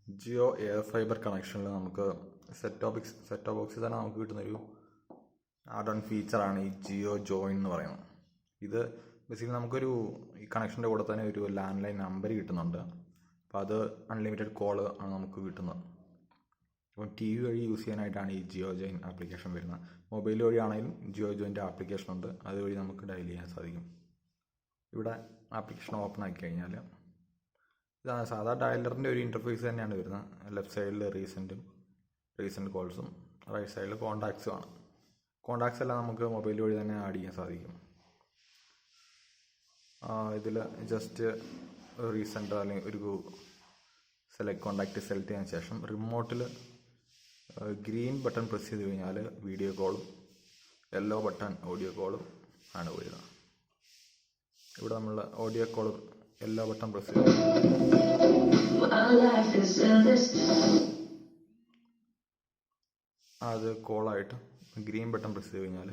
Jio air fibre കണക്ഷനിൽ നമുക്ക് set ബോക്സിൽ തന്നെ നമുക്ക് കിട്ടുന്നൊരു ആഡ് ഓൺ ഫീച്ചറാണ് ഈ ജിയോ ജോയിൻ എന്ന് പറയുന്നത്. ഇത് ബേസിക്കലി നമുക്കൊരു ഈ കണക്ഷൻ്റെ കൂടെ തന്നെ ഒരു ലാൻഡ് ലൈൻ നമ്പർ കിട്ടുന്നുണ്ട്. അപ്പോൾ അത് അൺലിമിറ്റഡ് കോൾ ആണ് നമുക്ക് കിട്ടുന്നത്. അപ്പം ടി വി വഴി യൂസ് ചെയ്യാനായിട്ടാണ് ഈ ജിയോ ജോയിൻ ആപ്ലിക്കേഷൻ വരുന്നത്. മൊബൈൽ വഴിയാണെങ്കിലും ജിയോ ജോയിൻ്റെ ആപ്ലിക്കേഷൻ ഉണ്ട്, അതുവഴി നമുക്ക് ഡയൽ ചെയ്യാൻ സാധിക്കും. ഇവിടെ ആപ്ലിക്കേഷൻ ഓപ്പൺ ആക്കി കഴിഞ്ഞാൽ ഇതാണ് സാധാ ഡയലറിൻ്റെ ഒരു ഇൻ്റർഫേസ് തന്നെയാണ് വരുന്നത്. ലെഫ്റ്റ് സൈഡിൽ റീസെൻറ്റ് കോൾസും റൈറ്റ് സൈഡിൽ കോൺടാക്ട്സും ആണ്. കോൺടാക്ട്സ് എല്ലാം നമുക്ക് മൊബൈൽ വഴി തന്നെ ആഡ് ചെയ്യാൻ സാധിക്കും. ഇതിൽ ജസ്റ്റ് റീസെൻ്റ് അല്ലെങ്കിൽ ഒരു കോൺടാക്റ്റ് സെലക്ട് ചെയ്യാൻ ശേഷം റിമോട്ടിൽ ഗ്രീൻ ബട്ടൺ പ്രസ് ചെയ്ത് കഴിഞ്ഞാൽ വീഡിയോ കോളും യെല്ലോ ബട്ടൺ ഓഡിയോ കോളും ആണ് വരുന്നത്. ഇവിടെ നമ്മൾ audio call yellow button press ചെയ്ത് അത് കോളായിട്ട് ഗ്രീൻ ബട്ടൺ പ്രസ് ചെയ്ത് കഴിഞ്ഞാൽ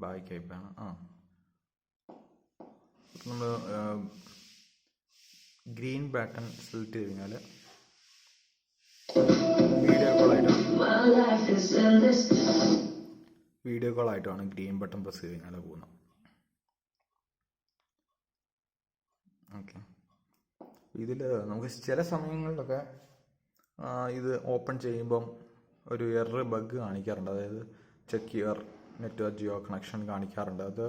ബാക്ക് ആയിപ്പാണ്. നമ്മൾ ഗ്രീൻ ബട്ടൺ സെലക്ട് ചെയ്ത് കഴിഞ്ഞാൽ വീഡിയോ കോളായിട്ടാണ് ഗ്രീൻ ബട്ടൺ പ്രസ് ചെയ്ത് കഴിഞ്ഞാൽ പോകുന്നത്. ഓക്കെ, ഇതിൽ നമുക്ക് ചില സമയങ്ങളിലൊക്കെ ഇത് ഓപ്പൺ ചെയ്യുമ്പം ഒരു എറർ ബഗ് കാണിക്കാറുണ്ട്. അതായത് check your network Jio connection കാണിക്കാറുണ്ട്. അത്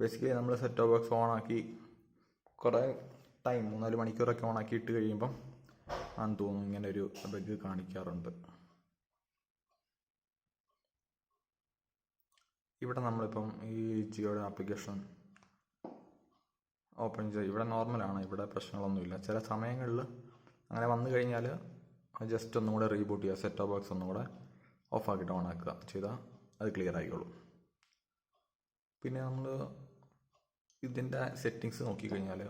ബേസിക്കലി നമ്മൾ സെറ്റ് ടോപ്പ് ബോക്സ് ഓണാക്കി കുറേ ടൈം 3-4 മണിക്കൂറൊക്കെ ഓണാക്കി ഇട്ട് കഴിയുമ്പം ആണെന്ന് തോന്നുന്നു ഇങ്ങനെ ഒരു ബഗ് കാണിക്കാറുണ്ട്. ഇവിടെ നമ്മളിപ്പം ഈ ജിയോയുടെ ആപ്ലിക്കേഷൻ ഓപ്പൺ ചെയ്ത് ഇവിടെ നോർമലാണ്, ഇവിടെ പ്രശ്നങ്ങളൊന്നുമില്ല. ചില സമയങ്ങളിൽ അങ്ങനെ വന്നു കഴിഞ്ഞാൽ ജസ്റ്റ് ഒന്നും കൂടെ റീബൂട്ട് ചെയ്യുക, സെറ്റ് ടോപ്പ് ബോക്സ് ഒന്നും കൂടെ ഓഫാക്കിയിട്ട് ഓണാക്കുക ചെയ്താൽ അത് ക്ലിയർ ആയിക്കോളും. പിന്നെ നമ്മൾ ഇതിൻ്റെ സെറ്റിങ്സ് നോക്കിക്കഴിഞ്ഞാൽ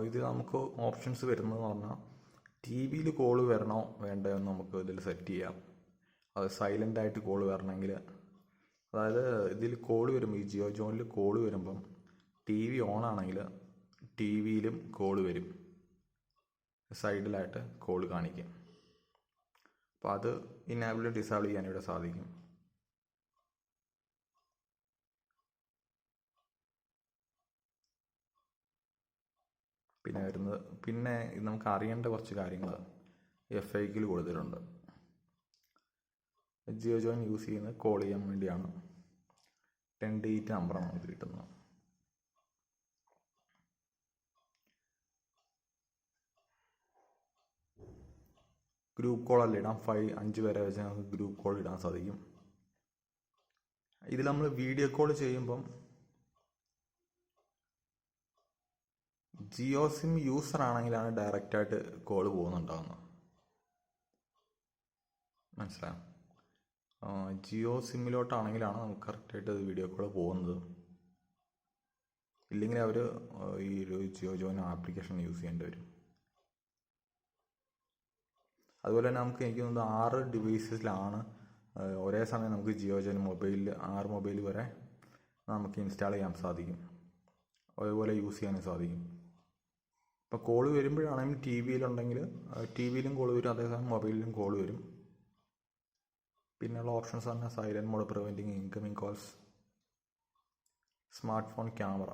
ഇത് നമുക്ക് ഓപ്ഷൻസ് വരുന്നതെന്ന് പറഞ്ഞാൽ ടി വിയിൽ കോള് വരണോ വേണ്ടയോ എന്ന് നമുക്ക് ഇതിൽ സെറ്റ് ചെയ്യാം. അത് സൈലൻ്റായിട്ട് കോള് വരണമെങ്കിൽ, അതായത് ഇതിൽ കോള് വരുമ്പോൾ ഈ ജിയോ ജോയിനിൽ കോള് വരുമ്പം ടി വി ഓൺ ആണെങ്കിൽ ടി വിയിലും കോള് വരും, സൈഡിലായിട്ട് കോള് കാണിക്കും. അപ്പോൾ അത് ഇനേബിൾ ഡിസേബിൾ ചെയ്യാൻ ഇവിടെ സാധിക്കും. പിന്നെ നമുക്ക് അറിയേണ്ട കുറച്ച് കാര്യങ്ങൾ FAQൽ കൊടുത്തിട്ടുണ്ട്. ജിയോ ജോയിൻ യൂസ് ചെയ്യുന്നത് കോൾ ചെയ്യാൻ വേണ്ടിയാണ്. 10 ഡിജിറ്റ് നമ്പറാണ് നമുക്ക് കിട്ടുന്നത്. ഗ്രൂപ്പ് കോൾ അല്ല ഇടാം, 5 പേരെ വെച്ച് നമുക്ക് ഗ്രൂപ്പ് കോൾ ഇടാൻ സാധിക്കും. ഇതിൽ നമ്മൾ വീഡിയോ കോൾ ചെയ്യുമ്പം ജിയോ സിം യൂസർ ആണെങ്കിലാണ് ഡയറക്റ്റായിട്ട് കോൾ പോകുന്നുണ്ടാകുന്നത്. മനസ്സിലായോ? ജിയോ സിമ്മിലോട്ടാണെങ്കിലാണ് നമുക്ക് കറക്റ്റായിട്ട് വീഡിയോ കോൾ പോകുന്നത്. ഇല്ലെങ്കിൽ അവർ ഈ ഒരു ജിയോ ജോയിൻ ആപ്ലിക്കേഷൻ യൂസ് ചെയ്യേണ്ടി വരും. അതുപോലെ തന്നെ നമുക്ക് എനിക്ക് തോന്നുന്നത് 6 ഡിവൈസസിലാണ് ഒരേ സമയം നമുക്ക് ജിയോ ജോയിൻ മൊബൈലിൽ 6 മൊബൈൽ വരെ നമുക്ക് ഇൻസ്റ്റാൾ ചെയ്യാൻ സാധിക്കും, അതുപോലെ യൂസ് ചെയ്യാനും സാധിക്കും. ഇപ്പോൾ കോള് വരുമ്പോഴാണെങ്കിൽ ടി വിയിലുണ്ടെങ്കിൽ ടി വിയിലും കോള് വരും, അതേസമയം മൊബൈലിലും കോള് വരും. പിന്നെയുള്ള ഓപ്ഷൻസ് തന്നെ silent mode, preventing incoming calls, smart phone camera.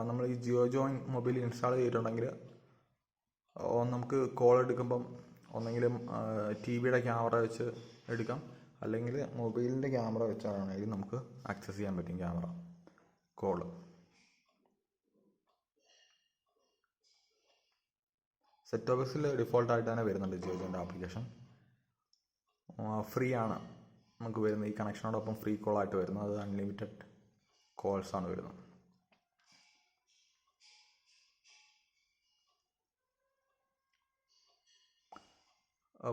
നമ്മൾ ഈ ജിയോ ജോയിൻ മൊബൈൽ ഇൻസ്റ്റാൾ ചെയ്തിട്ടുണ്ടെങ്കിൽ നമുക്ക് കോൾ എടുക്കുമ്പം ഒന്നെങ്കിലും ടി വിയുടെ ക്യാമറ വെച്ച് എടുക്കാം, അല്ലെങ്കിൽ മൊബൈലിൻ്റെ ക്യാമറ വെച്ചാണെങ്കിലും നമുക്ക് ആക്സസ് ചെയ്യാൻ പറ്റും ക്യാമറ കോള്. സെറ്റ് ടോപ്പ് ബോക്സിൽ ഡിഫോൾട്ടായിട്ട് തന്നെ വരുന്നുണ്ട് ജിയോ ജോയിൻ്റെ ആപ്ലിക്കേഷൻ. ഫ്രീ ആണ് നമുക്ക് വരുന്നത്, ഈ കണക്ഷനോടൊപ്പം ഫ്രീ കോളായിട്ട് വരുന്നത്. അത് അൺലിമിറ്റഡ് കോൾസാണ് വരുന്നത്.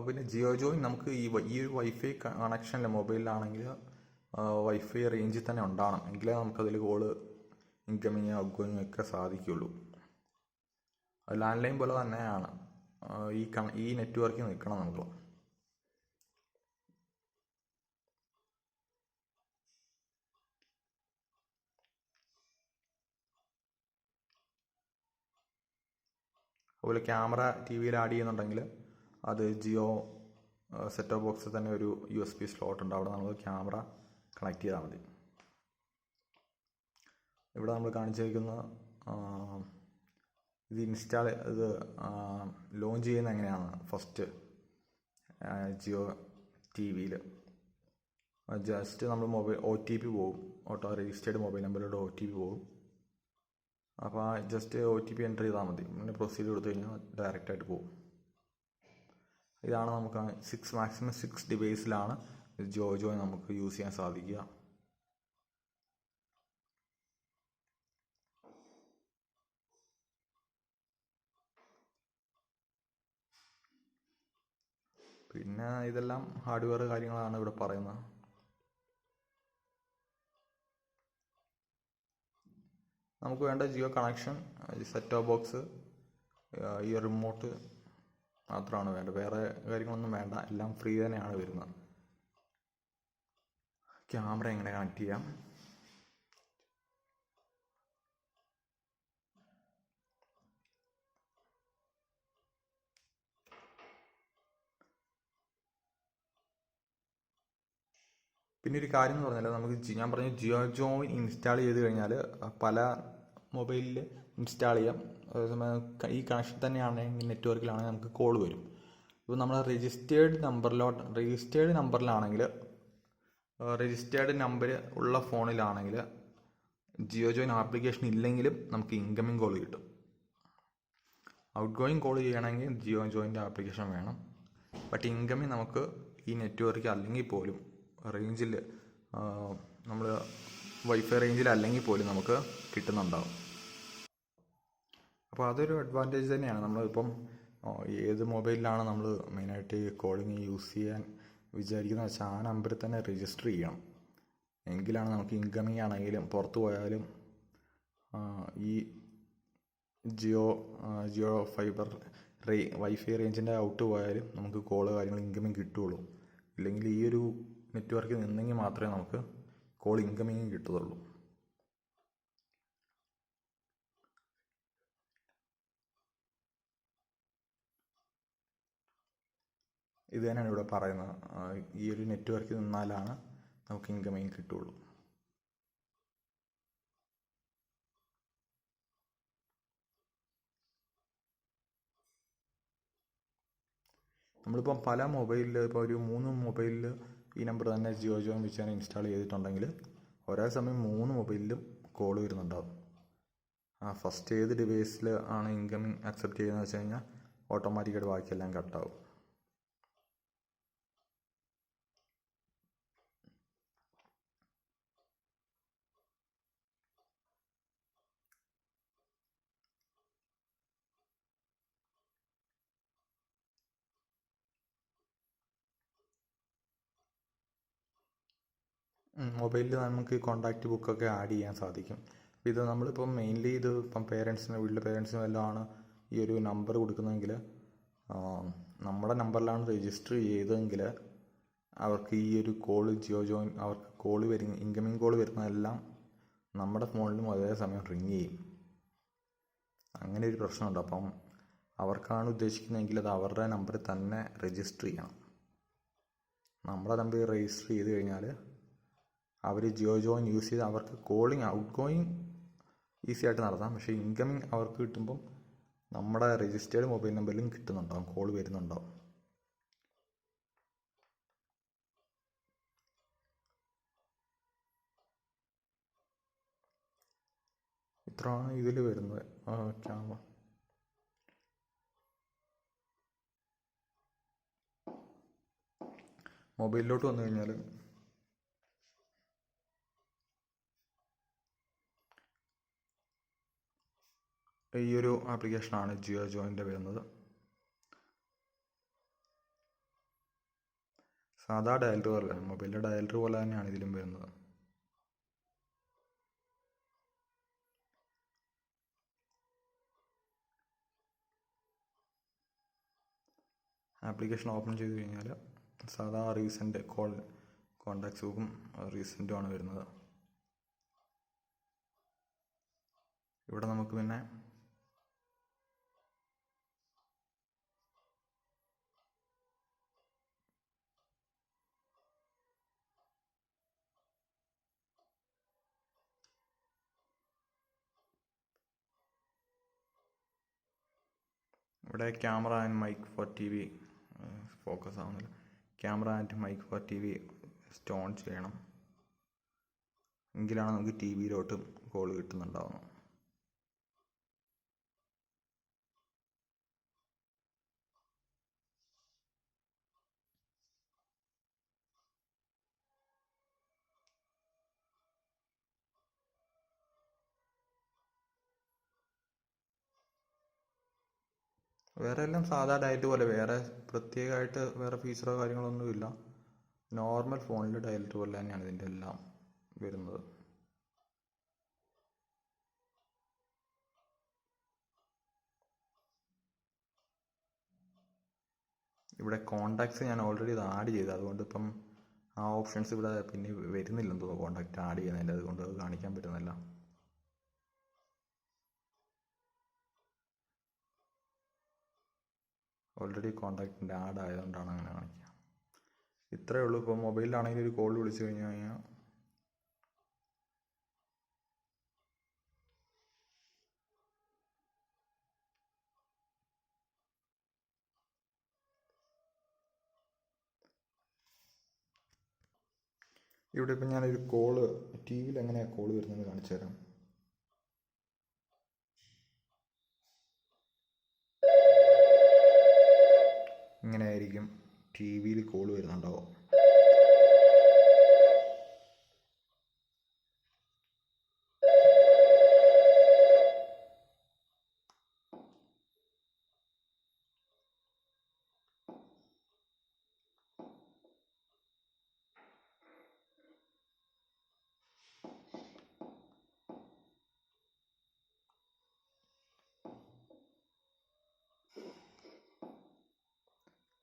പിന്നെ ജിയോ ജോയിൻ നമുക്ക് ഈ ഒരു വൈഫൈ കണക്ഷനിൽ മൊബൈലിലാണെങ്കിൽ വൈഫൈ റേഞ്ചിൽ തന്നെ ഉണ്ടാവണം, എങ്കിലേ നമുക്കതിൽ കോള് ഇൻകമിങ് ഔട്ട്ഗോയിങ് ഒക്കെ സാധിക്കുള്ളൂ. ലാൻഡ് ലൈൻ പോലെ തന്നെയാണ് ഈ നെറ്റ്വർക്കിൽ നിൽക്കണം നമുക്ക്. അതുപോലെ ക്യാമറ ടി വിയിൽ ആഡ് ചെയ്യുന്നുണ്ടെങ്കിൽ അത് ജിയോ സെറ്റ് ടോപ്പ് ബോക്സിൽ തന്നെ ഒരു USB സ്ലോട്ട് ഉണ്ട്. അവിടെ നമ്മൾ ക്യാമറ കണക്ട് ചെയ്താൽ മതി. ഇവിടെ നമ്മൾ കാണിച്ചിരിക്കുന്ന ഇത് ലോഞ്ച് ചെയ്യുന്നത് എങ്ങനെയാണ്. ഫസ്റ്റ് ജിയോ ടി വിയിൽ ജസ്റ്റ് നമ്മൾ OTP പോകും. ഓട്ടോ രജിസ്റ്റേർഡ് മൊബൈൽ നമ്പറിലൂടെ OTP പോകും. അപ്പോൾ ജസ്റ്റ് OTP എൻ്റർ ചെയ്താൽ മതി. പിന്നെ പ്രൊസീഡ് കൊടുത്തു കഴിഞ്ഞാൽ ഡയറക്റ്റായിട്ട് പോകും. ഇതാണ് നമുക്ക് മാക്സിമം 6 ഡിവൈസിലാണ് ജോയ് നമുക്ക് യൂസ് ചെയ്യാൻ സാധിക്കുക. പിന്നെ ഇതെല്ലാം ഹാർഡ്വെയർ കാര്യങ്ങളാണ് ഇവിടെ പറയുന്നത്. നമുക്ക് വേണ്ട Jio connection, set top box, ഈ റിമോട്ട് മാത്രമാണ് വേണ്ടത്. വേറെ കാര്യങ്ങളൊന്നും വേണ്ട. എല്ലാം ഫ്രീ തന്നെയാണ് വരുന്നത്. ക്യാമറ എങ്ങനെ കണക്ട് ചെയ്യാം. പിന്നെ ഒരു കാര്യം എന്ന് പറഞ്ഞാൽ നമുക്ക് ഞാൻ പറഞ്ഞ ജിയോ ജോയിൻ ഇൻസ്റ്റാൾ ചെയ്ത് കഴിഞ്ഞാൽ പല മൊബൈലിൽ ഇൻസ്റ്റാൾ ചെയ്യാം. ഈ കണക്ഷൻ തന്നെയാണെങ്കിൽ നെറ്റ്വർക്കിലാണെങ്കിൽ നമുക്ക് കോൾ വരും. ഇപ്പോൾ നമ്മൾ രജിസ്റ്റേർഡ് നമ്പറിലാണെങ്കിൽ രജിസ്റ്റേർഡ് നമ്പർ ഉള്ള ഫോണിലാണെങ്കിൽ ജിയോ ജോയിൻ ആപ്ലിക്കേഷൻ ഇല്ലെങ്കിലും നമുക്ക് ഇൻകമിങ് കോൾ കിട്ടും. ഔട്ട് ഗോയിങ് കോൾ ചെയ്യണമെങ്കിൽ ജിയോ ജോയിൻ്റെ ആപ്ലിക്കേഷൻ വേണം. ബട്ട് ഇൻകമിങ് നമുക്ക് ഈ നെറ്റ്വർക്ക് അല്ലെങ്കിൽ പോലും റേഞ്ചിൽ നമ്മൾ വൈഫൈ റേഞ്ചിൽ അല്ലെങ്കിൽ പോലും നമുക്ക് കിട്ടുന്നുണ്ടാവും. അപ്പോൾ അതൊരു അഡ്വാൻറ്റേജ് തന്നെയാണ്. നമ്മളിപ്പം ഏത് മൊബൈലിലാണ് നമ്മൾ മെയിനായിട്ട് കോളിങ് യൂസ് ചെയ്യാൻ വിചാരിക്കുന്നത് വെച്ചാൽ ആ നമ്പറിൽ തന്നെ രജിസ്റ്റർ ചെയ്യണം. എങ്കിലാണ് നമുക്ക് ഇൻകമിങ് ആണെങ്കിലും പുറത്ത് പോയാലും ഈ ജിയോ ഫൈബർ വൈഫൈ റേഞ്ചിൻ്റെ ഔട്ട് പോയാലും നമുക്ക് കോള് കാര്യങ്ങൾ ഇൻകമിങ് കിട്ടുകയുള്ളൂ. ഇല്ലെങ്കിൽ ഈ ഒരു നെറ്റ്വർക്കിൽ നിന്നെങ്കിൽ മാത്രമേ നമുക്ക് കോൾ ഇൻകമിങ് കിട്ടുകയുള്ളൂ. ഇത് തന്നെയാണ് ഇവിടെ പറയുന്നത്. ഈ ഒരു നെറ്റ്വർക്കിൽ നിന്നാലാണ് നമുക്ക് ഇൻകമിങ് കിട്ടുകയുള്ളൂ. നമ്മളിപ്പം പല മൊബൈലിൽ ഇപ്പോൾ ഒരു 3 മൊബൈലിൽ ഈ നമ്പർ തന്നെ ജിയോ ജോയിൻ വെച്ച് തന്നെ ഇൻസ്റ്റാൾ ചെയ്തിട്ടുണ്ടെങ്കിൽ ഒരേ സമയം 3 മൊബൈലിലും കോൾ വരുന്നുണ്ടാവും. ഫസ്റ്റ് ഏത് ഡിവൈസിൽ ആണ് ഇൻകമിങ് അക്സെപ്റ്റ് ചെയ്യുന്നത് വെച്ച് കഴിഞ്ഞാൽ ഓട്ടോമാറ്റിക്കായിട്ട് ബാക്കിയെല്ലാം കട്ടാവും. മൊബൈലിൽ നമുക്ക് കോണ്ടാക്റ്റ് ബുക്കൊക്കെ ആഡ് ചെയ്യാൻ സാധിക്കും. ഇത് നമ്മളിപ്പം മെയിൻലി ഇത് ഇപ്പം വീട്ടിലെ പേരൻസിനും എല്ലാം ആണ് ഈ ഒരു നമ്പർ കൊടുക്കുന്നതെങ്കിൽ നമ്മുടെ നമ്പറിലാണ് രജിസ്റ്റർ ചെയ്തതെങ്കിൽ അവർക്ക് ഈ ഒരു കോള് ജിയോ ജോയിൻ അവർക്ക് ഇൻകമിങ് കോള് വരുന്നതെല്ലാം നമ്മുടെ ഫോണിലും അതേ സമയം റിങ് ചെയ്യും. അങ്ങനെ ഒരു പ്രശ്നമുണ്ട്. അപ്പം അവർക്കാണ് ഉദ്ദേശിക്കുന്നതെങ്കിൽ അത് അവരുടെ നമ്പറിൽ തന്നെ രജിസ്റ്റർ ചെയ്യണം. നമ്മുടെ നമ്പർ രജിസ്റ്റർ ചെയ്ത് കഴിഞ്ഞാൽ അവർ ജിയോ ജോയിൻ യൂസ് ചെയ്ത് അവർക്ക് കോളിങ് ഔട്ട് ഗോയിങ് ഈസി ആയിട്ട് നടത്താം. പക്ഷേ ഇൻകമിങ് അവർക്ക് കിട്ടുമ്പം നമ്മുടെ രജിസ്റ്റേർഡ് മൊബൈൽ നമ്പറിലും കിട്ടുന്നുണ്ടാവും, കോൾ വരുന്നുണ്ടാവും. ഇത്രയാണ് ഇതിൽ വരുന്നത്. ക്യാമറ മൊബൈലിലോട്ട് വന്നു കഴിഞ്ഞാൽ ഈ ഒരു ആപ്ലിക്കേഷനാണ് ജിയോ ജോയിൻ്റെ വരുന്നത്. സാധാ ഡയലർ പോലെ മൊബൈലിലെ ഡയലർ പോലെ തന്നെയാണ് ഇതിലും വരുന്നത്. ആപ്ലിക്കേഷൻ ഓപ്പൺ ചെയ്ത് കഴിഞ്ഞാൽ സാധാ റീസെൻ്റ് കോണ്ടാക്ട്സ് ബുക്കും റീസെൻറ്റുമാണ് വരുന്നത്. ഇവിടെ നമുക്ക് പിന്നെ ഇവിടെ camera and mic for T V focus ആവുന്നില്ല. Camera and mic for T V on ചെയ്യണം, എങ്കിലാണ് നമുക്ക് ടി വിയിലോട്ടും കോൾ കിട്ടുന്നുണ്ടാവുന്നത്. വേറെ എല്ലാം സാധാ ഡയറ്റ് പോലെ, വേറെ പ്രത്യേകമായിട്ട് വേറെ ഫീച്ചറോ കാര്യങ്ങളൊന്നുമില്ല. നോർമൽ ഫോണിൽ ഡയറ്റ് പോലെ തന്നെയാണ് ഇതിൻ്റെ എല്ലാം വരുന്നത്. ഇവിടെ കോണ്ടാക്ട്സ് ഞാൻ ഓൾറെഡി ഇത് ആഡ് ചെയ്തു, അതുകൊണ്ട് ഇപ്പം ആ ഓപ്ഷൻസ് ഇവിടെ പിന്നെ വരുന്നില്ലെന്ന് തോന്നുന്നു. കോണ്ടാക്ട് ആഡ് ചെയ്യുന്നതിൻ്റെ അതുകൊണ്ട് അത് കാണിക്കാൻ പറ്റുന്നില്ല. ഓൾറെഡി കോണ്ടാക്റ്റിൻ്റെ ആഡ് ആയതുകൊണ്ടാണ് അങ്ങനെ കാണിക്കുക. ഇത്രയേ ഉള്ളൂ. ഇപ്പോൾ മൊബൈലിലാണെങ്കിൽ ഒരു കോൾ വിളിച്ചു കഴിഞ്ഞാൽ ഇവിടെ ഇപ്പം ഞാനൊരു കോള് ടി വിയിൽ എങ്ങനെയാണ് കോള് വരുന്നതെന്ന് കാണിച്ചു തരാം. ഇങ്ങനെയായിരിക്കും ടി വിയിൽ കോള് വരുന്നുണ്ടാവും.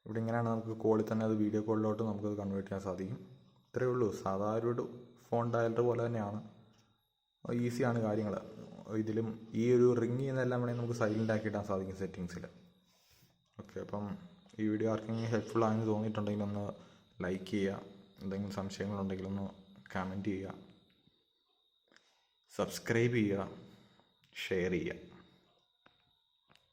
ഇവിടെ ഇങ്ങനെയാണ് നമുക്ക് കോളിൽ തന്നെ അത് വീഡിയോ കോളിലോട്ട് നമുക്കത് കൺവേർട്ട് ചെയ്യാൻ സാധിക്കും. ഇത്രയേ ഉള്ളൂ. സാധാരണ ഒരു ഫോൺ ഡയലർ പോലെ തന്നെയാണ്, ഈസിയാണ് കാര്യങ്ങൾ. ഇതിലും ഈ ഒരു റിങ് ചെയ്യുന്നതെല്ലാം വേണമെങ്കിൽ നമുക്ക് സൈലൻ്റ് ആക്കിയിടാൻ സാധിക്കും സെറ്റിങ്സിൽ. ഓക്കെ, അപ്പം ഈ വീഡിയോ ആർക്കെങ്കിലും ഹെൽപ്ഫുൾ ആണെന്ന് തോന്നിയിട്ടുണ്ടെങ്കിൽ ഒന്ന് ലൈക്ക് ചെയ്യുക, എന്തെങ്കിലും സംശയങ്ങളുണ്ടെങ്കിൽ ഒന്ന് കമൻറ്റ് ചെയ്യുക, സബ്സ്ക്രൈബ് ചെയ്യുക, ഷെയർ ചെയ്യുക.